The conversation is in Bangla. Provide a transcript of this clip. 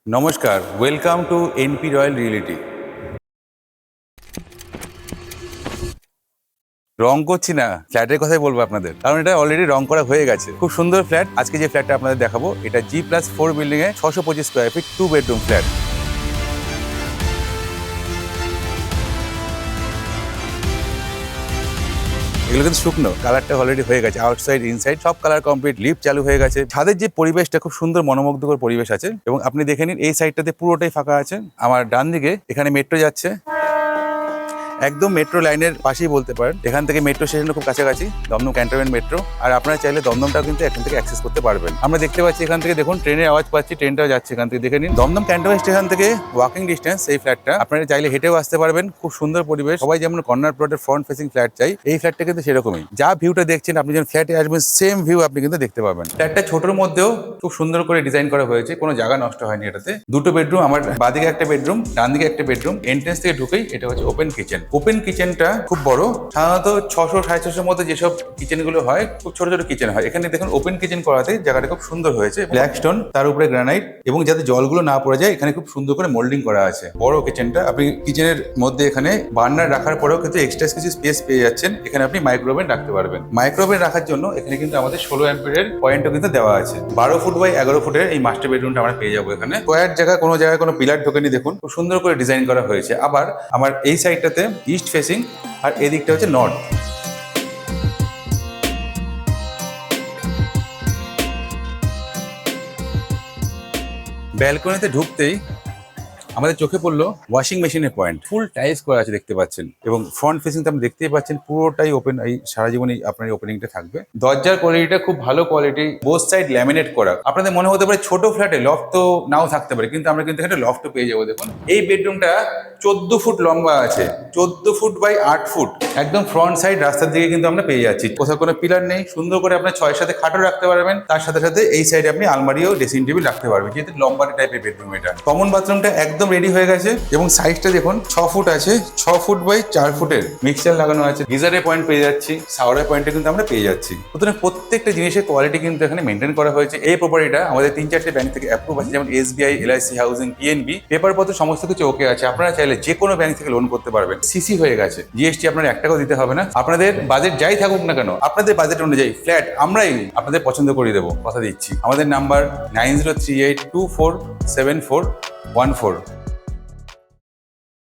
নমস্কার, welcome to NP royal realty. রং করছি না, ফ্ল্যাটের কথাই বলবো আপনাদের, কারণ এটা অলরেডি রং করা হয়ে গেছে। খুব সুন্দর ফ্ল্যাট। আজকে যে ফ্ল্যাটটা আপনাদের দেখাবো, এটা G+4 বিল্ডিং এ 625 স্কোয়ার ফিট 2 বেডরুম ফ্ল্যাট। এগুলো কিন্তু শুকনো, কালারটা অলরেডি হয়ে গেছে, আউটসাইড ইনসাইড সব কালার কমপ্লিট। লিফট চালু হয়ে গেছে। ছাদের যে পরিবেশটা খুব সুন্দর মনোমুগ্ধকর পরিবেশ আছে, এবং আপনি দেখে নিন এই সাইডটাতে পুরোটাই ফাঁকা আছে। আমার ডান দিকে এখানে মেট্রো যাচ্ছে, একদম মেট্রো লাইনের পাশেই বলতে পারেন। এখান থেকে মেট্রো স্টেশনের খুব কাছাকাছি দমদম ক্যান্টনমেন্ট মেট্রো। আর আপনারা চাইলে দমদমটাও কিন্তু এখান থেকে অ্যাক্সেস করতে পারবেন। আমরা দেখতে পাচ্ছি এখান থেকে, দেখুন ট্রেনের আওয়াজ পাচ্ছি, ট্রেনটাও যাচ্ছে এখান থেকে, দেখে নিন। দমদম ক্যান্টনমেন্ট স্টেশন থেকে ওয়াকিং ডিস্টেন্স এই ফ্ল্যাটটা। আপনারা চাইলে হেঁটেও আসতে পারবেন। খুব সুন্দর পরিবেশ। সবাই যেমন কর্নার প্লটের ফ্রন্ট ফেসিং ফ্ল্যাট চাই, এই ফ্ল্যাটটা কিন্তু সেরকমই। যা ভিউটা দেখছেন, আপনি যখন ফ্ল্যাটে আসবেন সেম ভিউ আপনি কিন্তু দেখতে পাবেন। ফ্ল্যাটটা ছোটোর মধ্যেও খুব সুন্দর করে ডিজাইন করা হয়েছে, কোনো জায়গা নষ্ট হয়নি এটাতে। দুটো বেডরুম, আমার বাঁদিকে একটা বেডরুম, ডান দিকে একটা বেডরুম। এন্ট্রেন্স থেকে ঢুকেই এটা হচ্ছে ওপেন কিচেন। ওপেন কিচেনটা খুব বড়। সাধারণত 600-650 মধ্যে যেসব কিচেন গুলো হয়, খুব ছোট ছোট কিচেন হয়। এখানে দেখুন ওপেন কিচেন করাতে জায়গাটা খুব সুন্দর হয়েছে। ব্ল্যাক স্টোন, তার উপরে গ্রানাইট, এবং যাতে জলগুলো না পড়ে যায় এখানে খুব সুন্দর করে মোল্ডিং করা আছে। বড় কিচেনটা, আপনি কিচেনের মধ্যে এখানে বার্নার রাখার পরেও কিন্তু এক্সট্রা কিছু স্পেস পেয়ে যাচ্ছেন। এখানে আপনি মাইক্রোওভেন রাখতে পারবেন। মাইক্রোওভেন রাখার জন্য এখানে কিন্তু আমাদের 16 অ্যাম্পিয়ারের পয়েন্টও কিন্তু দেওয়া আছে। 12 ফুট বাই 11 ফুটের এই মাস্টার বেডরুমটা আমরা পেয়ে যাবো এখানে। স্কোয়ার জায়গা, কোনো জায়গায় কোনো পিলার ঢোকেনি, দেখুন খুব সুন্দর করে ডিজাইন করা হয়েছে। আবার আমার এই সাইডটাতে ইস্ট ফেসিং, আর এদিকটা হচ্ছে নর্থ। ব্যালকনিতে ঢুকতেই আমাদের চোখে পড়লো ওয়াশিং মেশিনের পয়েন্ট। ফুল টাইলস করা আছে দেখতে পাচ্ছেন, এবং ফ্রন্ট ফেসিং তো আপনি দেখতেই পাচ্ছেন পুরোটাই ওপেন। এই সারা জীবনই আপনার এই ওপেনিংটা থাকবে। দরজার কোয়ালিটিটা খুব ভালো কোয়ালিটি, বোথ সাইড ল্যামিনেট করা। আপনাদের মনে হতে পারে ছোট ফ্ল্যাটে লফট তো নাও থাকতে পারে, কিন্তু আমরা কিন্তু এখানে লফট পেয়ে যাবো। দেখুন এই বেডরুমটা 14 ফুট লম্বা আছে, 14 ফুট বাই 8 ফুট। একদম ফ্রন্ট সাইড রাস্তার দিকে কিন্তু আমরা পেয়ে যাচ্ছি। কোথাও কোনো পিলার নেই। সুন্দর করে আপনার 6 সাথে খাটও রাখতে পারবেন, তার সাথে সাথে এই সাইডে আপনি আলমারিও ড্রেসিং টেবিল রাখতে পারবেন, যেহেতু লম্বা টাইপের বেডরুম এটা। কমন বাথরুমটা একদম রেডি হয়ে গেছে, এবং সাইজটা দেখুন 6 ফুট আছে, 6 ফুট বাই 4 ফুটের মিক্সার লাগানো আছে। গিজারের পয়েন্ট পেয়ে যাচ্ছি, শাওয়ারের পয়েন্টে কিন্তু আমরা পেয়ে যাচ্ছি। সুতরাং প্রত্যেকটা জিনিসের কোয়ালিটি কিন্তু এখানে মেনটেন করা হয়েছে। এই প্রপার্টিটা আমাদের 3-4টে ব্যাংক থেকে অ্যাপ্রুভ আছে, যেমন SBI, LIC হাউজিং, PNB। পেপারপত্র সমস্ত কিছু ওকে আছে। আপনারা চাইলে যে কোনো ব্যাংক থেকে লোন করতে পারবেন। সিসি হয়ে গেছে, জিএসটি আপনার 1 টাকাও দিতে হবে না। আপনাদের বাজেট যাই থাকুক না কেন, আপনাদের বাজেট অনুযায়ী ফ্ল্যাট আমরাই আপনাদের পছন্দ করে দেবো, কথা দিচ্ছি। আমাদের নাম্বার 9038247414।